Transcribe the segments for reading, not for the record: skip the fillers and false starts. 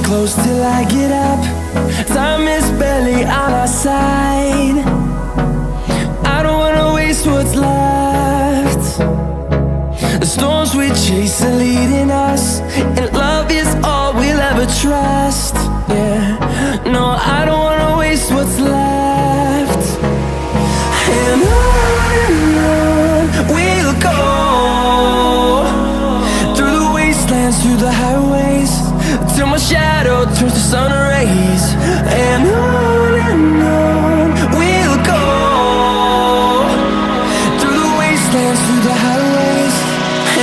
close till I get up. Time is barely on our side. I don't wanna waste what's left. The storms we chase are leading us, and love is all we'll ever trust. Yeah, no, I don't wanna waste what's left. And on we'll go, through the wastelands, through the highways, till my shadow turns to sun rays. And on we'll go, through the wastelands, through the highways,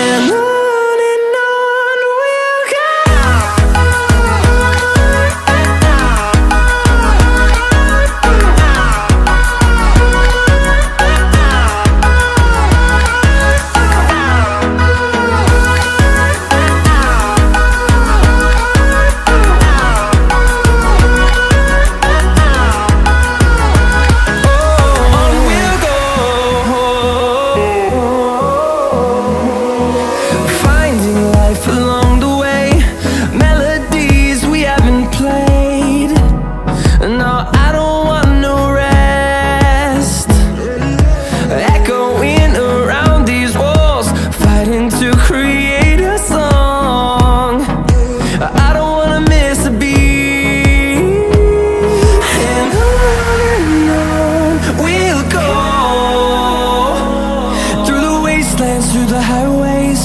and on we'll go. Through the highways,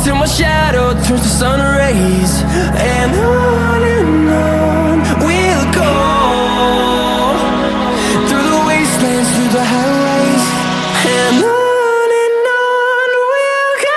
till my shadow turns to sun rays. And on we'll go, through the wastelands, through the highways, and on we'll go.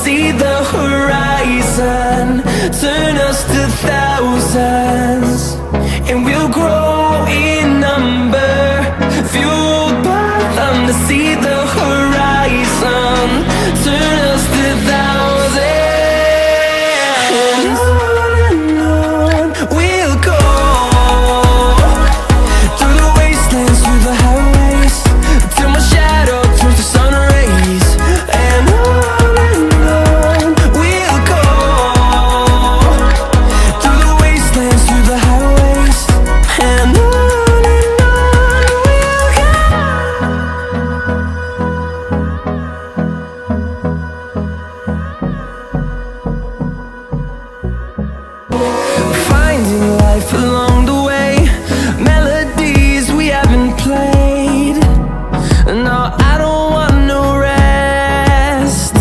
See the horizon, turn us to thousands, and we'll grow in number, fueled by them. To see the horizon, turn us to thousands, and on we'll go, through the wastelands, through the highways, till my shadow turns to sun rays. And finding life along the way, melodies we haven't played. No, I don't want no rest,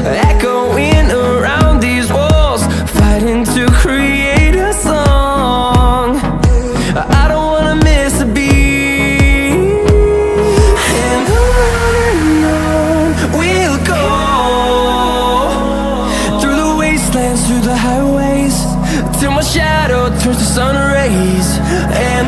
echoing around these walls, fighting to create a song. I don't wanna miss a beat. And on we'll go, through the wastelands, through the highways, till my shadow turns to sun rays. And